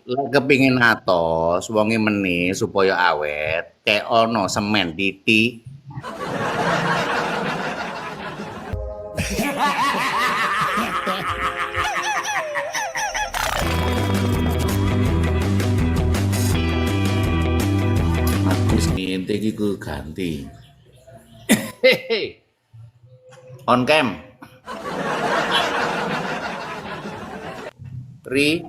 Lek kepingin atos, wonge meneh supaya awet, kayak ono semen titik. Agus ngente iki ku ganti. On cam. Ri,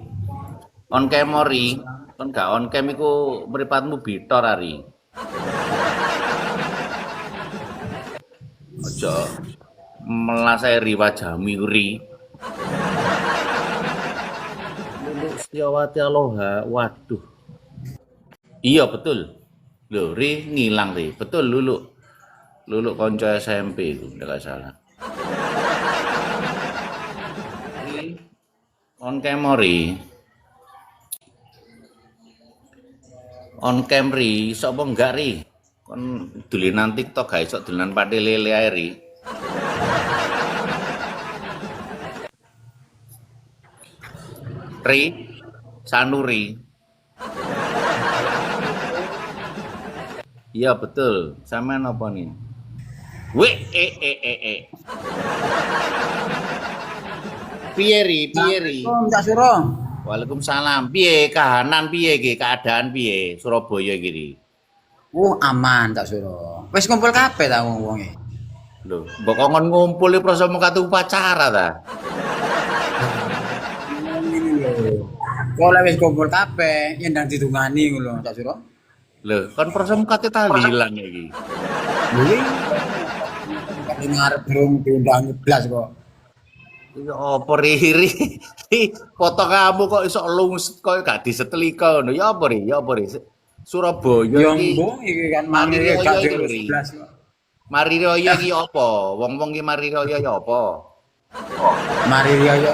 on cam ori. Kon gak on cam iku mripatmu bitor ari. Aja melasai wajahmu ri. Luluk Setiawati Aloha, waduh. Iya betul. Loh, Ri ngilang Ri. Betul Luluk. Luluk konco SMP itu, enggak salah. Ri, on cam ori. On cam Ri, iso apa enggak Ri? Kon dulinan TikTok gak iso dulinan pati lele ae Ri. Ri, Sanuri. Iya betul, sampean apa nih? Eh. Piye Ri? Cak Suro. Waalaikumsalam. Piye kahanan piye iki? Keadaan piye Surabaya iki? Aman Cak Suro. Wis kumpul kabeh ta wong-wonge. Lho, mbok kon ngumpul iki prasama kate upacara ta? Kok lek wis kumpul kabeh nyendang didungani ngono Cak Suro. Lho, kon prasama kate tahlilan iki. Lho iki ngarep durung diundang blas kok. Ya apa Ri? Foto kamu kok iso lungs kok gak disetelika ngono. Ya apa Ri? Surabaya Yo iki. mbok iki kan mari gak blas kok. Mari Raya iki apa? Wong-wong iki Mari Raya ya apa? Mari Raya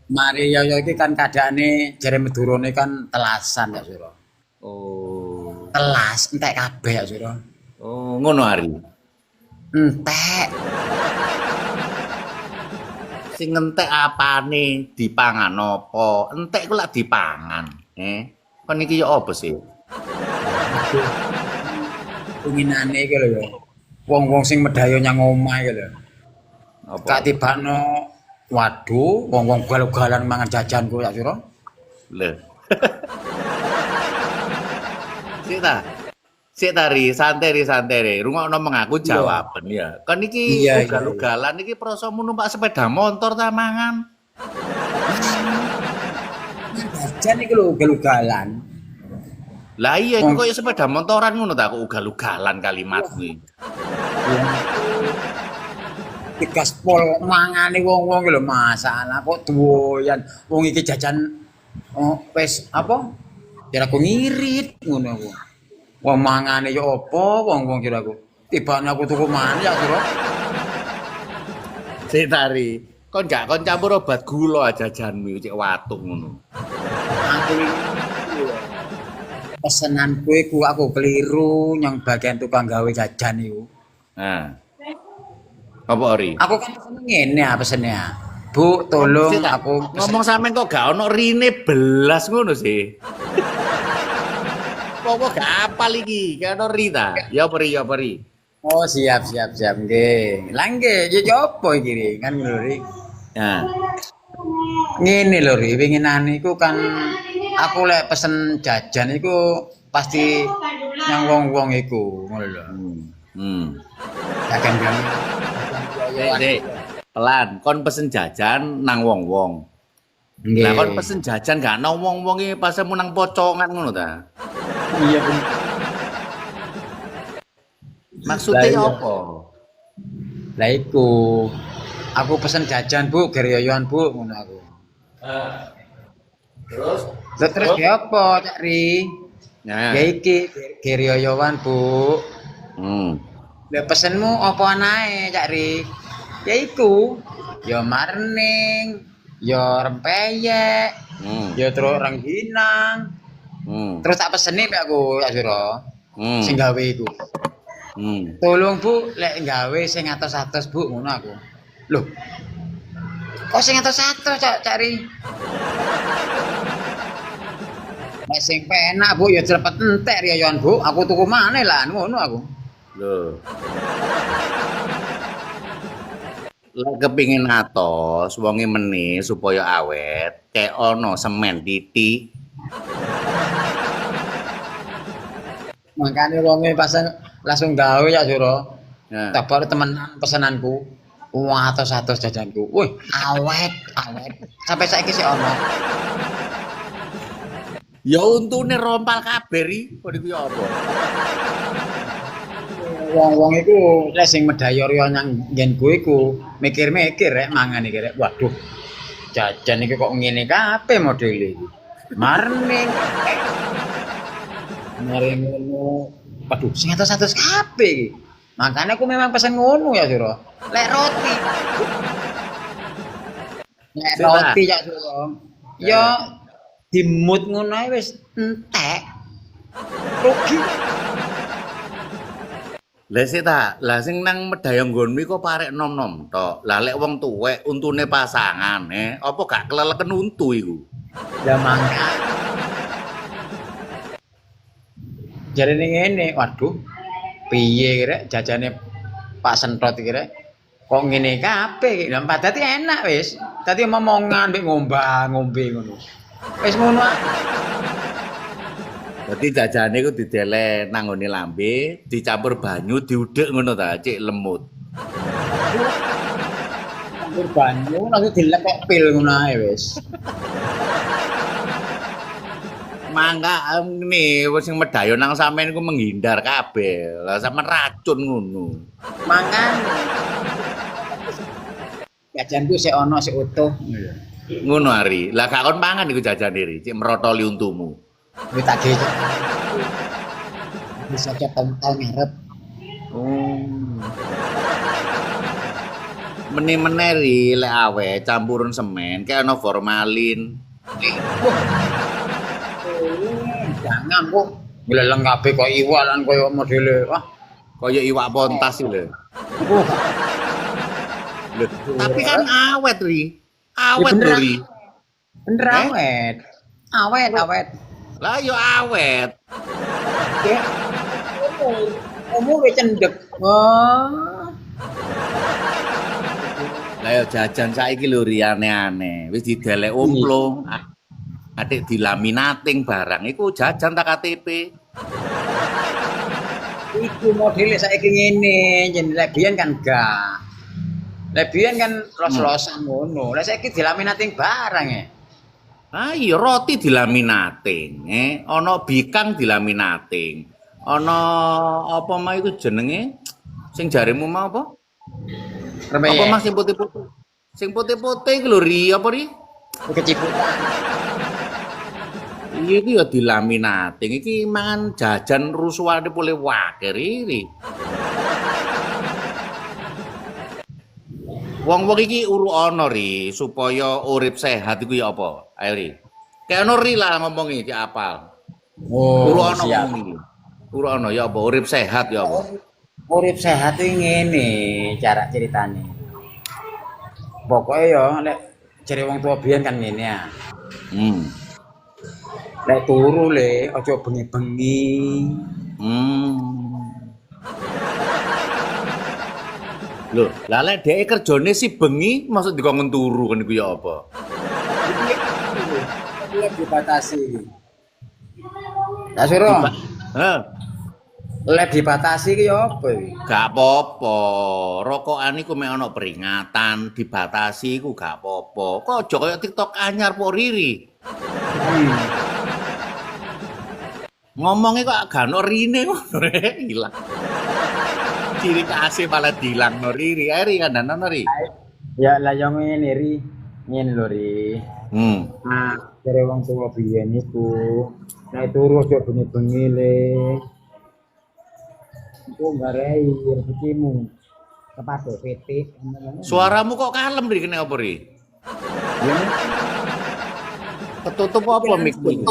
Mari Raya iki kan kadane jare Medurone kan telasan ya Suro. Oh. Telas entek kabeh ya Suro. Oh, ngono Ari. Entek. Sing entek apane dipangan apa? Entek ku lak dipangan. Kon iki ya apa sih? Penginane iki lho ya. Wong-wong sing medhayo nyang omah iki lho. Apa? Kak tibakno waduh, wong-wong galu-galan mangan jajanku ya Suro. Lho. Sik ta Ri, santai Ri. Rungokno mengaku jawaban ya. Kon iki Iya. ugal-ugalan iki prasamu numpak sepeda motor ta mangan? Jajan iki lho galu-galan. Lah iya iku koyo sepeda motoran ngono ta kok ugal-ugalan kalimat kuwi. Digaspol mangane wong-wong iki lho masalah kok doyan. Wong iki jajan wis apa? Kiraku ngirit ngono aku. Wong mangane ya apa wong-wong kiraku. Tibane aku tuku mangan ya Suro. Sik tari, kon campur obat gula jajanmu cek watuk ngono. Aku pesenanku iku aku keliru nyang bagian tukang gawe jajan iku. Nah. Apa Ri? Aku kan pesen ngene ya pesene ya. Bu, tolong Sik, tak. aku Ngomong sampean kok gak ono rine belas ngono sih. Kok gak apal iki? Gak ono ri ta? Ya apa Ri? Oh, siap nggih. Lah nggih, ya apa iki Ri? Kan ngono Ri. Nah. Ngene lho Ri, winginane iku kan aku lek pesen jajan iku pasti yang wong-wong iku, ngono lho. Jajan kami. Sik. Pelan, kon pesen jajan nang wong-wong. Nggih. Lah kon pesen jajan gak nang wong-wong iki pas mu nang pocongan ngono ta? Iya, Bu. Maksudnya Lah, iya. apa? Lah iku aku pesen jajan Bu, geryoyoan Bu, ngono aku. Terus? Terus ya apa, Cak Ri? Nah. Ya iki geryoyoan Bu. Lah pesenmu apa anae, Cak Ri? Ya iku, ya marning, ya rempeyek, ya terus rengginang. Terus tak peseni mek aku, ya Suro. Sing gawe iku. Tolong Bu, lek gawe sing atos-atos Bu, ngono aku. Loh. Kok sing atos-atos, Cak Ri? Nek sing penak Bu ya cepet entek riyoan Bu. Aku tuku maneh lah ngono aku. Lho. Lek kepingin atos, wonge meneh supaya awet, kayak ono semen titik. Makane wonge pas langsung gawe ya Suro. Nah, Tabar temenan pesenanku. Wah, atos-atos jajanku. Wih, awet, awet. Sampai saiki sih ono. ya untune rompal kabeh ri, kok iku ya apa? Wong-wong iku lek sing medayor yo nang nggenku iku mikir-mikir rek mangan iki rek. Waduh. Jajan iki kok ngene kabeh modele iki. Marning. Mari ngono. Waduh, sing atus-atus kabeh iki. Makanya aku memang pesen ngono ya, Suro. Lek roti. Lek roti ya, Suro. Ya dimut ngono ae wis entek. Rugi. Lah sik ta, lah sing nang medayang nggonmu kok parek nom-nom tok. Lah lek wong tuwek untune pasangan, apa gak keleleken untu iku? Ya mangga. Jarene ngene, waduh. Piye rek jajane Pak Sentot iki rek? Kok ngene kabeh iki. Lah padahal enak wis. Dadi momongan mbek ngombe ngono. Wis ngono ae. Berarti jajane iku didelek nang nggone lambe, dicampur banyu, diudek ngono ta, cek lemut. Campur banyu langsung dilekek pil ngono ae wis. Mangga ngene wis sing medayo nang sampean iku menghindar kabeh. Lah sampean racun ngono. Mangan. Jajanku sik ono sik utuh. Ngono Ari. Lah gak kon mangan iku jajane ri, cek merotoli untumu. Wis tak ge. Bisa tahun ngarep. Oh. Meneh-meneh ri lek awet campuran semen, kayak ono formalin. Jangan kok ngeleleng kabeh kok iwalan koyo modele. Wah, Kaya iwak pontas iki lho. uh, Lho, tapi kan awet ri. Awet bener. lho ri. bener awet. Awet, awet. Lah yo awet. Ya. Umur wis cendek. Wah. Lah yo jajan saiki lho ri aneh-aneh. Wis didelek omplung. Adik dilaminating barang iku jajan tak KTP. Iku modele saiki ngene, jeneng lek biyen kan gak. Lek biyen kan los-losan ngono. Lek saiki dilaminating barang ya. Ah iya roti dilaminating, ana bikang dilaminating. Ana apa mah iku jenenge? Sing jaremu mau apa? Apa Mas sing putih-putih? Sing putih-putih iku lho ri apa ri? Keciputan. Iya iki ya dilaminating. Iki mangan jajan rusuhane pole wake ri. Wong-wong iki uru ana ri supaya urip sehat iku ya apa? Ayo ri. Kayak ono ri lah ngomongi iki apal. Oh, Uru ana siap. ngomong iki. Uru ana ya apa? Urip sehat ya apa? Urip sehat iki ngene cara ceritane. Pokoknya ya lek jare wong tua biyen kan ngene ya. Hmm. Lek turu le aja bengi-bengi. Hmm. Lho, lah lek dhek kerjane si bengi maksud dikon turu kan iku ya apa? Lek dibatasi. Lah Suro, Heh, lek dibatasi ki ya apa iki? gak apa-apa. Rokokan iku mek ana peringatan, dibatasi iku gak apa-apa. Kok aja kaya TikTok anyar po riri. Ngomongnya kok gak ono rine ngono rek, ilang. Ciri kasih malah dilang no riri, ri kan ono ri. Ya lah yang ngene ri. Ngene lho ri. Hmm. Nah, jare wong tua biyen iku nek turu aja bengi-bengi le. Iku ngarei rezekimu. Kepada PT. Suaramu kok kalem ri kene apa ri? Ketutup apa mic iki?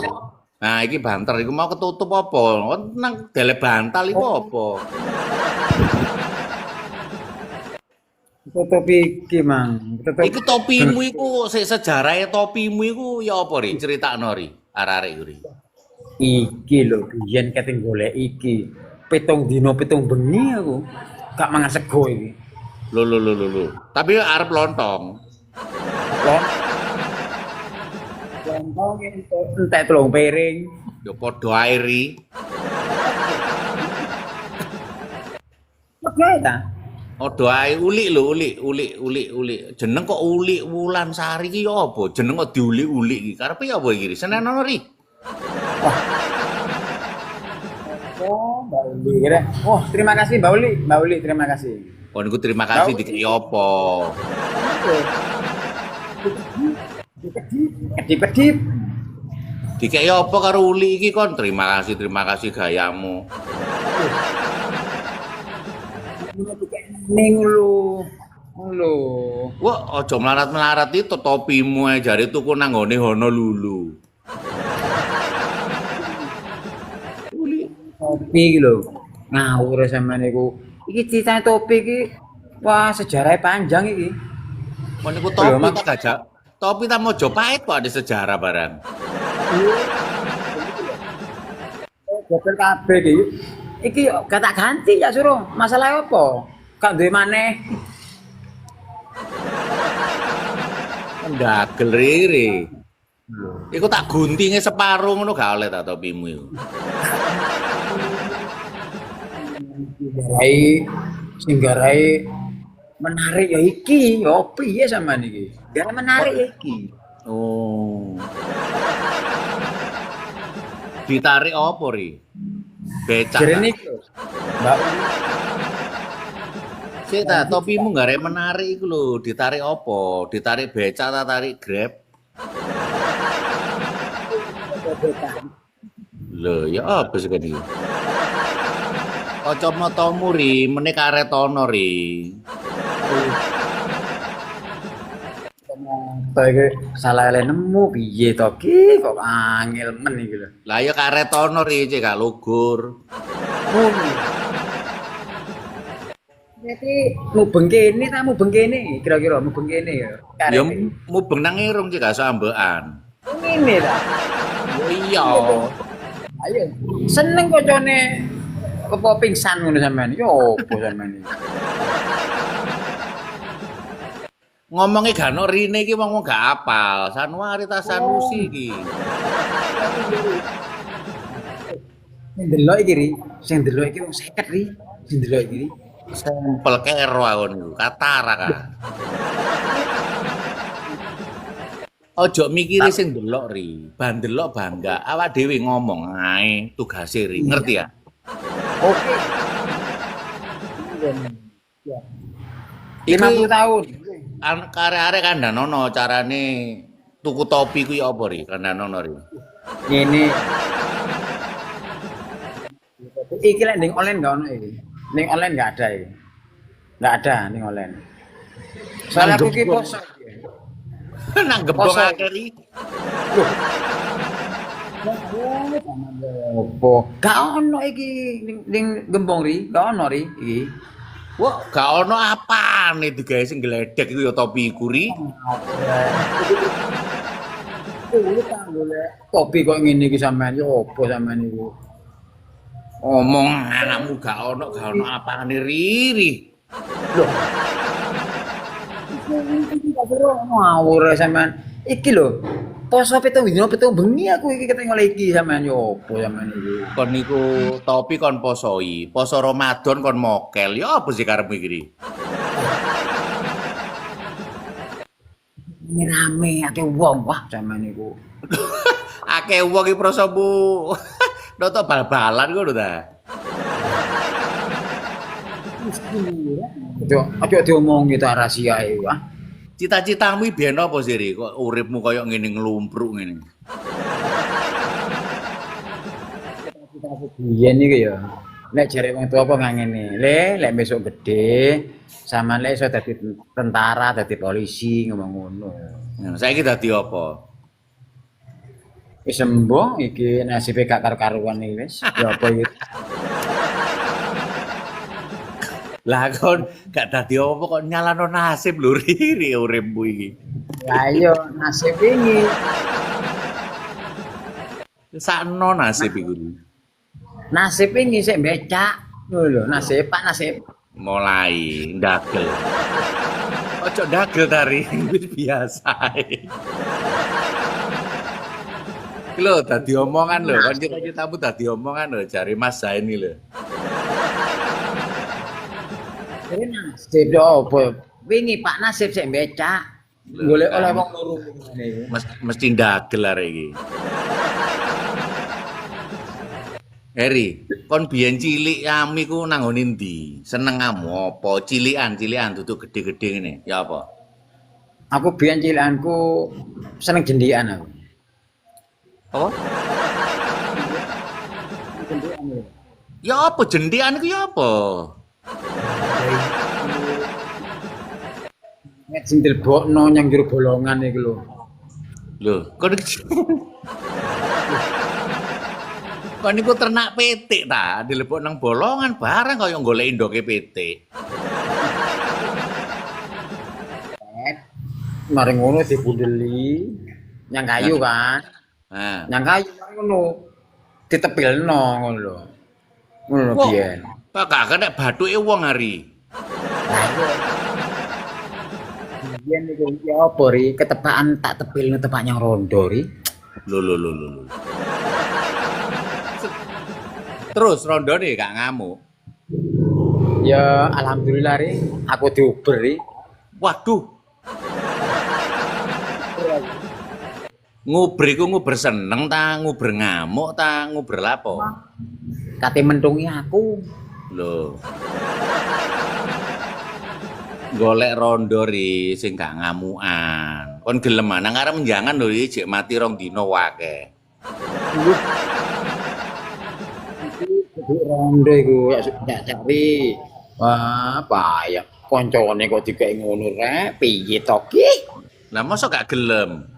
Nah, iki banter iku mau ketutup apa? Nang dele bantal iku apa? Tutup iki mang. Tutup. Iku topimu iku sik sejarahe topimu iku ya apa ri? Critakno ri, arek-arek iku ri. Iki lho, biyen keting golek iki. 7 dina 7 bengi aku. Gak mangan sego iki. Lho. Tapi arep lontong. Lon lontong entek 3 piring. Ya padha ae ri. Oke ta? Padha ae ulik lho, ulik. Jeneng kok ulik Wulansari ki ya apa? Jeneng kok diulik-ulik iki. Karepe ya apa iki? Senen ono ri. Oh, Mbak Uli kira. Oh, terima kasih Mbak Uli. Mbak Uli, terima kasih. Oh niku terima kasih dikei apa? Kedip-kedip. Dikei apa karo uli iki kon? Terima kasih gayamu. Ning lho. Lho. Wah, aja melarat-melarat itu topimu ae jare tuku nang nggone Honolulu. Topi iki lho. Ngawur sampean niku. Iki critane topi iki wah sejarahnya panjang iki. Kon niku topi tak gajak. Topi ta Mojopahit kok ada sejarah barang. Gobel kabeh iki. Iki gak tak ganti ya suruh. Masalah apa? Gak duwe maneh. Ndagel riri. Iku tak guntinge separuh ngono gak oleh ta topimu iku. Singgarai menarik ya iki. Ya piye sampean iki? Gara menarik ya iki. Oh. Ditarik apa ri? Becak. Jerene iki lho. Mbak Sik ta topimu gak rek menarik iku lho, ditarik apa? Ditarik becak ta tarik Grab? Lho, ya apa sih iki? Kacamatamu ri, meneh karet ono ri. to iki salah ele nemu piye to ki kok angel men iki lho. Lah ya karet ono ri cek gak lugur. Jadi mubeng kene ta mubeng kene kira-kira mubeng kene ya. Ya mubeng nang irung cek gak sambekan. Ngene ta. Oh iya. Ayo seneng kocone apa pingsan ngono sampean. Yo opo sampean iki. Ngomongnya gak ono rine iki wong gak apal. Sanuari ta Sanusi iki. Sing delok iki ri, sing delok iki wong 50 ri. Sing delok iki ri. Sampel kero aku niku, katara ka. Ojo mikiri sing delok ri, bandelok bangga. Awak dhewe ngomong ae tugase ri, ngerti ya? Oke. 50 tahun. Karek-arek kandhanono carane tuku topi kuwi apa ri? Kandhanono ri. Ngene. Iki lek ning online gak ono iki. Ning online gak ada iki. Gak ada ning online. Soalnya aku ki poso. Nang gembong akeh ri. Opo? Gak ono iki ning gembong ri, gak ono ri iki. Wah, gak ono apane digawe sing gledek iku ya topi iku ri. Topi kok ngene iki sampean, yo opo sampean iku? Omong anakmu gak ono apane riri. Loh. Ngawur sampean. Iki lho, poso 7 dina 7 bengi aku iki keteng oleh iki sampean yo opo sampean iki. Kon niku topi kon posoi, poso Ramadan kon mokel. Ya apa sih karepmu iki ri? Ini rame akeh wong wah sampean iku. Akeh wong iki prosomu. Noto bal-balan ngono ta. Aja diomongi ta rahasia e wah. Cita-citamu iki biyen apa sih ri? Kok uripmu koyo ngene nglumpruk ngene. Biyen iki ya. Nek jare wong tuwa apa ngene. Lek besok gede sampean lek iso dadi tentara, dadi polisi ngomong ngono. Nah, saiki dadi apa? Wis sembuh iki nasibe gak karo-karuan iki wis. Ya apa iki? Lah kon gak dadi apa kok nyalano nasib lho riri uripmu iki. Lah iya nasib ini. Sakno nasib iku. Nasib ini sik becak. Lho, nasib Pak nasib. Mulai ndagel. Ojo ndagel tari wis biasa. Iki lho dadi omongan lho, kan cita-citamu dadi omongan lho jare Mas Zaini lho. Ini nasib yo apa? Wingi Pak nasib sik becak. Golek oleh wong loro ngene iki. Mesti ndagel arek iki. Heri, kon biyen cilik ami ku nang ngone ndi? Senengamu apa? Cilikan duduk gede-gede ngene. Ya apa? Aku biyen cilikanku seneng jendikan aku. Apa? Ya apa jendikan iku ya apa? Nek sing dilebokno nyang jero bolongan iku lho. Lho, kon niku ternak pitik ta, dilebok nang bolongan barang kaya golek ndoke pitik. Mari ngono dibundeli nyang kayu kan. Nah, Nyang kayu mari ngono ditepilno ngono lho. Ngono lho biyen. Pak gak nek bathuke wong hari. Biyen niku ya apa ri ketepakan tak tepilno tepak nyang rondo ri. Lho. Terus rondone gak ngamuk. Ya alhamdulillah ri aku diuber ri. Waduh. Nguber iku nguber seneng ta, nguber ngamuk ta, nguber lapo? Kate mentungi aku. Lho. Golek rondo ri sing gak ngamukan. Kon gelem nang arep jangan lho iki jek mati rong dina wae. Duduk rondo iku ya cari. Wah, payah. Koncone kok dikek ngono rek, piye to ki? Lah mosok gak gelem.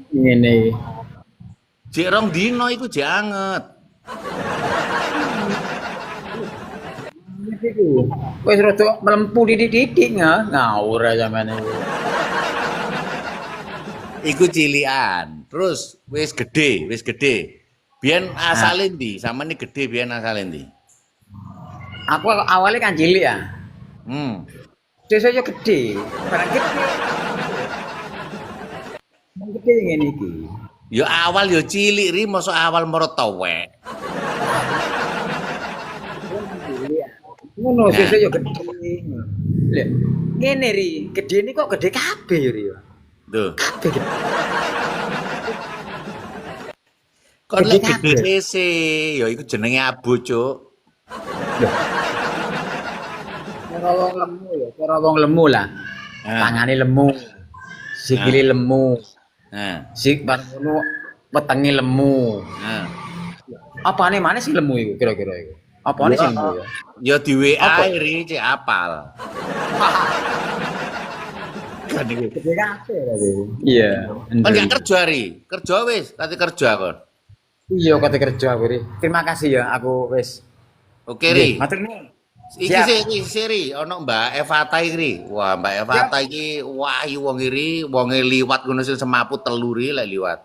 Ngene. Jek rong dina iku jek anget. Iku. Wis rada melempu didik-didik ngawur aja sampean iku. Iku cilikan. Terus wis gede. Biyen asale ndi? Samane gede biyen asale ndi? Aku awalnya kan cilik ya. Sesuk yo gede. Barang gede. Gede ngene iki. Ya awal ya cilik ri mosok awal moro towek. Ngono sesuk yo gede. Lha ngene ri, gedene kok gede kabeh ri. Tuh. Kabeh gede. Kon lek gede sese, ya iku jenenge abu, Cuk. Cara wong lemu lah. Tangane lemu. Sikile lemu. Sik bar ngono wetenge lemu. Apane maneh sing lemu iku kira-kira iku? Apane sing lemu ya? Ya di WA ri cek apal. Kan iki. Gede kabeh berarti. Iya. Kon gak kerja ri. Kerja wis, kate kerja kon. Iya kate kerja aku ri. Terima kasih ya aku wis. Oke ri. Matur nuwun. Iki seri ono Mbak Evata iki. Wah, Mbak Evata iki wah wong iri, wonge liwat ngono sing semaput telu ri lek liwat.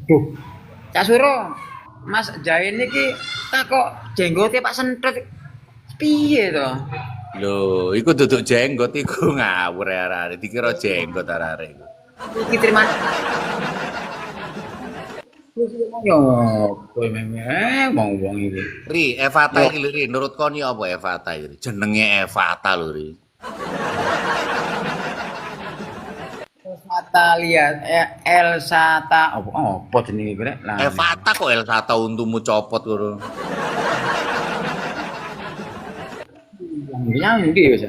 Duh. Cak Suro, Mas Jain iki tak kok jenggote Pak Sentot piye to? Lho, iku duduk jenggot iku ngawur arek-arek dikira jenggot arek-arek iku. Iki terima. Yo, kowe wong iki. Ri, Evata iki lho Ri, menurut kon ya apa Evata iki? Jenenge Evata lho Ri. Elsa lihat Elsa ta apa jenenge iki rek? Evata kok Elsa untumu copot ngono. Yang ndi wis.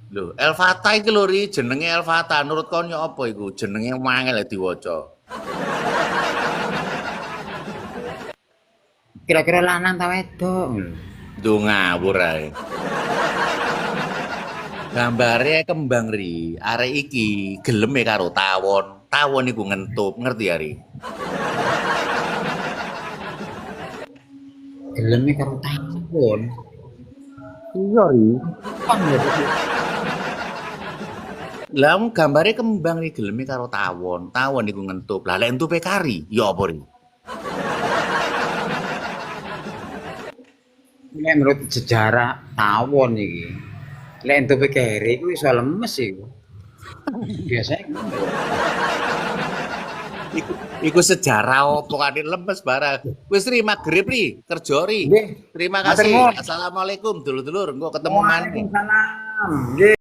Lho, Elvata iki lho Ri, jenenge Elvata. Menurut kon ya apa iku? Jenenge wangel diwaca. Kira-kira lanang ta wedok? Duh ngawur ae. Gambare kembang Ri, arek iki geleme karo tawon. Tawon iku ngentup, ngerti ya Ri? Geleme karo tawon. Iya Ri. Lah gambare kembang iki geleme karo tawon. Tawon iku ngentup. Lah lek entupe kari, ya apa ri? Nek menurut sejarah tawon iki. Lek entuke keri iku iso lemes iku. Biasanya Iku sejarah opo kan lemes barang. Wis ri magrib ri, kerja ri. Nggih. Terima Matur kasih. nuwun. Assalamualaikum dulur-dulur. Engko ketemu maneh. Waalaikumsalam. Nggih.